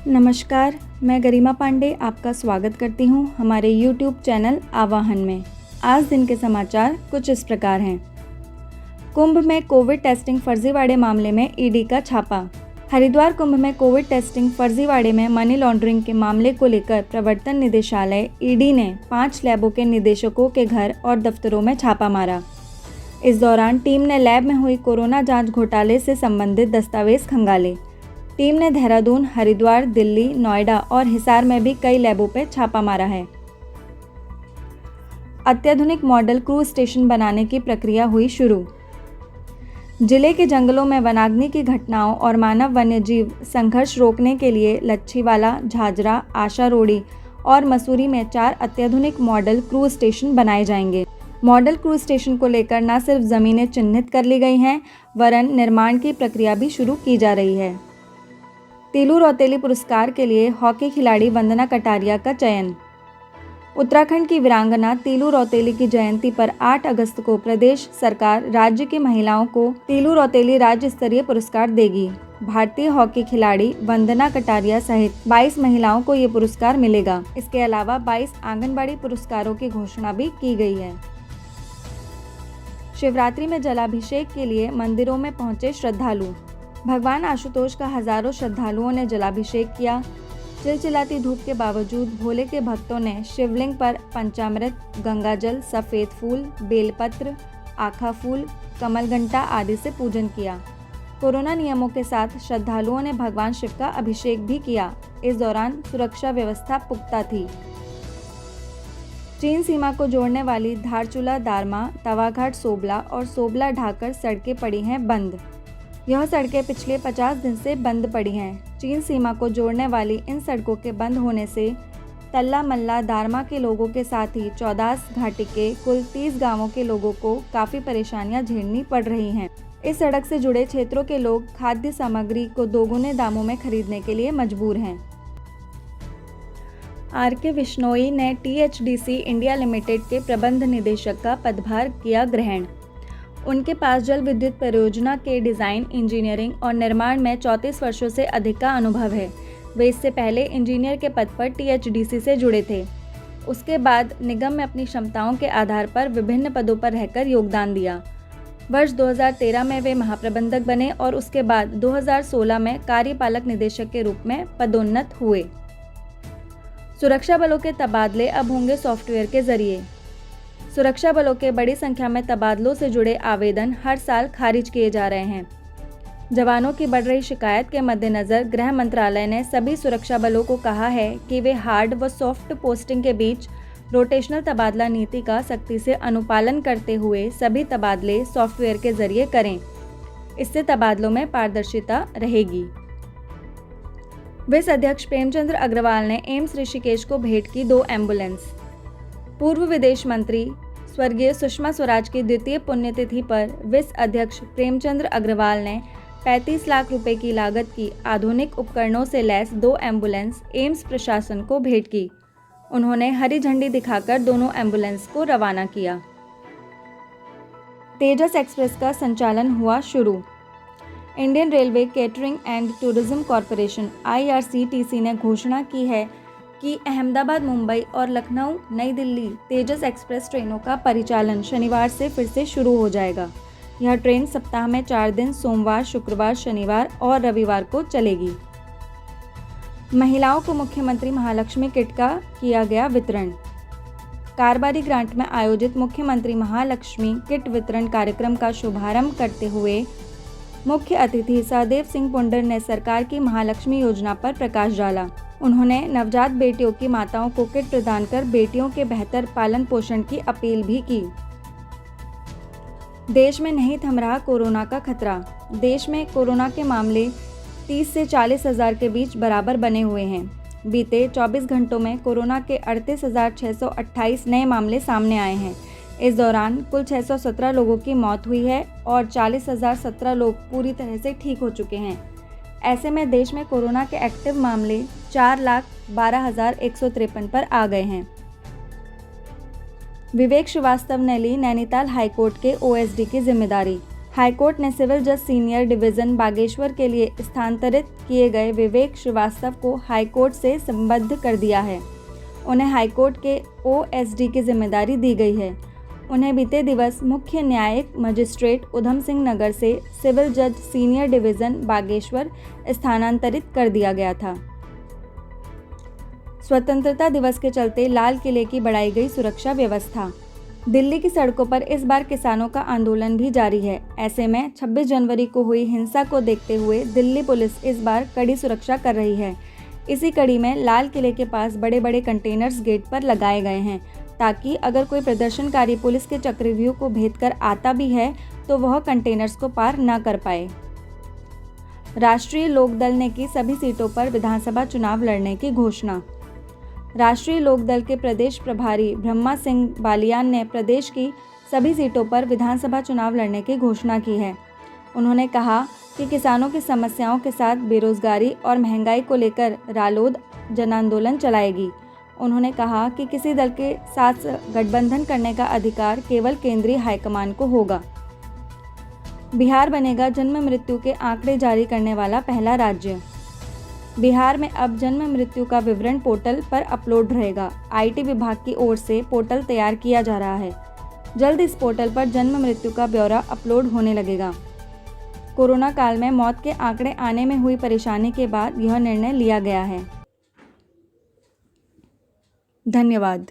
नमस्कार, मैं गरिमा पांडे आपका स्वागत करती हूँ हमारे YouTube चैनल आवाहन में। आज दिन के समाचार कुछ इस प्रकार हैं। कुंभ में कोविड टेस्टिंग फर्जीवाड़े मामले में ईडी का छापा। हरिद्वार कुंभ में कोविड टेस्टिंग फर्जीवाड़े में मनी लॉन्ड्रिंग के मामले को लेकर प्रवर्तन निदेशालय ईडी ने 5 लैबों के निदेशकों के घर और दफ्तरों में छापा मारा। इस दौरान टीम ने लैब में हुई कोरोना जांच घोटाले से संबंधित दस्तावेज खंगाले। टीम ने देहरादून, हरिद्वार, दिल्ली, नोएडा और हिसार में भी कई लैबों पर छापा मारा है। अत्याधुनिक मॉडल क्रूज स्टेशन बनाने की प्रक्रिया हुई शुरू। जिले के जंगलों में वनाग्नि की घटनाओं और मानव वन्यजीव संघर्ष रोकने के लिए लच्छीवाला, झाझरा, आशा रोड़ी और मसूरी में 4 अत्याधुनिक मॉडल क्रूज स्टेशन बनाए जाएंगे। मॉडल क्रूज स्टेशन को लेकर न सिर्फ जमीनें चिन्हित कर ली गई हैं, वरन निर्माण की प्रक्रिया भी शुरू की जा रही है। तीलू रौतेली पुरस्कार के लिए हॉकी खिलाड़ी वंदना कटारिया का चयन। उत्तराखंड की वीरांगना तीलू रौतेली की जयंती पर 8 अगस्त को प्रदेश सरकार राज्य की महिलाओं को तीलू रौतेली राज्य स्तरीय पुरस्कार देगी। भारतीय हॉकी खिलाड़ी वंदना कटारिया सहित 22 महिलाओं को ये पुरस्कार मिलेगा। इसके अलावा 22 आंगनबाड़ी पुरस्कारों की घोषणा भी की गई है। शिवरात्रि में जलाभिषेक के लिए मंदिरों में पहुंचे श्रद्धालु। भगवान आशुतोष का हजारों श्रद्धालुओं ने जलाभिषेक किया। चिलचिलाती धूप के बावजूद भोले के भक्तों ने शिवलिंग पर पंचामृत, गंगाजल, सफ़ेद फूल, बेलपत्र, आखा फूल, कमलघंटा आदि से पूजन किया। कोरोना नियमों के साथ श्रद्धालुओं ने भगवान शिव का अभिषेक भी किया। इस दौरान सुरक्षा व्यवस्था पुख्ता थी। चीन सीमा को जोड़ने वाली धारचूला दारमा, तवाघाट सोबला और सोबला ढाकर सड़कें पड़ी हैं बंद। यह सड़कें पिछले 50 दिन से बंद पड़ी हैं। चीन सीमा को जोड़ने वाली इन सड़कों के बंद होने से तल्ला मल्ला दारमा के लोगों के साथ ही चौदास घाटी के कुल 30 गांवों के लोगों को काफ़ी परेशानियां झेलनी पड़ रही हैं। इस सड़क से जुड़े क्षेत्रों के लोग खाद्य सामग्री को दोगुने दामों में खरीदने के लिए मजबूर हैं। आर.के. विश्नोई ने टीएचडीसी इंडिया लिमिटेड के प्रबंध निदेशक का पदभार किया ग्रहण। उनके पास जल विद्युत परियोजना के डिज़ाइन, इंजीनियरिंग और निर्माण में 34 वर्षों से अधिक का अनुभव है। वे इससे पहले इंजीनियर के पद पर टीएचडीसी से जुड़े थे। उसके बाद निगम में अपनी क्षमताओं के आधार पर विभिन्न पदों पर रहकर योगदान दिया। वर्ष 2013 में वे महाप्रबंधक बने और उसके बाद 2016 में कार्यपालक निदेशक के रूप में पदोन्नत हुए। सुरक्षा बलों के तबादले अब होंगे सॉफ्टवेयर के जरिए। सुरक्षा बलों के बड़ी संख्या में तबादलों से जुड़े आवेदन हर साल खारिज किए जा रहे हैं। जवानों की बढ़ रही शिकायत के मद्देनज़र गृह मंत्रालय ने सभी सुरक्षा बलों को कहा है कि वे हार्ड व सॉफ्ट पोस्टिंग के बीच रोटेशनल तबादला नीति का सख्ती से अनुपालन करते हुए सभी तबादले सॉफ्टवेयर के जरिए करें। इससे तबादलों में पारदर्शिता रहेगी। विस अध्यक्ष प्रेमचंद्र अग्रवाल ने एम्स ऋषिकेश को भेंट की 2 एम्बुलेंस। पूर्व विदेश मंत्री स्वर्गीय सुषमा स्वराज की द्वितीय पुण्यतिथि पर विस अध्यक्ष प्रेमचंद्र अग्रवाल ने 35 लाख रुपए की लागत की आधुनिक उपकरणों से लैस 2 एम्बुलेंस एम्स प्रशासन को भेंट की। उन्होंने हरी झंडी दिखाकर दोनों एम्बुलेंस को रवाना किया। तेजस एक्सप्रेस का संचालन हुआ शुरू। Indian railway catering and tourism corporation IRCTC ने घोषणा की है कि अहमदाबाद, मुंबई और लखनऊ, नई दिल्ली तेजस एक्सप्रेस ट्रेनों का परिचालन शनिवार से फिर से शुरू हो जाएगा। यह ट्रेन सप्ताह में 4 दिन सोमवार, शुक्रवार, शनिवार और रविवार को चलेगी। महिलाओं को मुख्यमंत्री महालक्ष्मी किट का किया गया वितरण। कारोबारी ग्रांट में आयोजित मुख्यमंत्री महालक्ष्मी किट वितरण कार्यक्रम का शुभारंभ करते हुए मुख्य अतिथि सहदेव सिंह पुंडर ने सरकार की महालक्ष्मी योजना पर प्रकाश डाला। उन्होंने नवजात बेटियों की माताओं को किट प्रदान कर बेटियों के बेहतर पालन पोषण की अपील भी की। देश में नहीं थम रहा कोरोना का खतरा। देश में कोरोना के मामले 30 से 40 हज़ार के बीच बराबर बने हुए हैं। बीते 24 घंटों में कोरोना के 38,628 नए मामले सामने आए हैं। इस दौरान कुल 617 लोगों की मौत हुई है और 40,017 लोग पूरी तरह से ठीक हो चुके हैं। ऐसे में देश में कोरोना के एक्टिव मामले 4,12,153 पर आ गए हैं। विवेक श्रीवास्तव ने ली नैनीताल हाईकोर्ट के OSD की जिम्मेदारी। हाईकोर्ट ने सिविल जज सीनियर डिवीज़न बागेश्वर के लिए स्थानांतरित किए गए विवेक श्रीवास्तव को हाईकोर्ट से संबद्ध कर दिया है। उन्हें हाईकोर्ट के ओएसडी की जिम्मेदारी दी गई है। उन्हें बीते दिवस मुख्य न्यायिक मजिस्ट्रेट उधम सिंह नगर से सिविल जज सीनियर डिवीज़न बागेश्वर स्थानांतरित कर दिया गया था। स्वतंत्रता दिवस के चलते लाल किले की बढ़ाई गई सुरक्षा व्यवस्था। दिल्ली की सड़कों पर इस बार किसानों का आंदोलन भी जारी है। ऐसे में 26 जनवरी को हुई हिंसा को देखते हुए दिल्ली पुलिस इस बार कड़ी सुरक्षा कर रही है। इसी कड़ी में लाल किले के पास बड़े बड़े कंटेनर्स गेट पर लगाए गए हैं, ताकि अगर कोई प्रदर्शनकारी पुलिस के चक्रव्यूह को भेद कर आता भी है तो वह कंटेनर्स को पार न कर पाए। राष्ट्रीय लोकदल ने की सभी सीटों पर विधानसभा चुनाव लड़ने की घोषणा। राष्ट्रीय लोकदल के प्रदेश प्रभारी ब्रह्मा सिंह बालियान ने प्रदेश की सभी सीटों पर विधानसभा चुनाव लड़ने की घोषणा की है। उन्होंने कहा कि किसानों की समस्याओं के साथ बेरोजगारी और महंगाई को लेकर रालोद जन आंदोलन चलाएगी। उन्होंने कहा कि किसी दल के साथ गठबंधन करने का अधिकार केवल केंद्रीय हाईकमान को होगा। बिहार बनेगा जन्म मृत्यु के आंकड़े जारी करने वाला पहला राज्य। बिहार में अब जन्म मृत्यु का विवरण पोर्टल पर अपलोड रहेगा। आईटी विभाग की ओर से पोर्टल तैयार किया जा रहा है। जल्द इस पोर्टल पर जन्म मृत्यु का ब्यौरा अपलोड होने लगेगा। कोरोना काल में मौत के आंकड़े आने में हुई परेशानी के बाद यह निर्णय लिया गया है। धन्यवाद।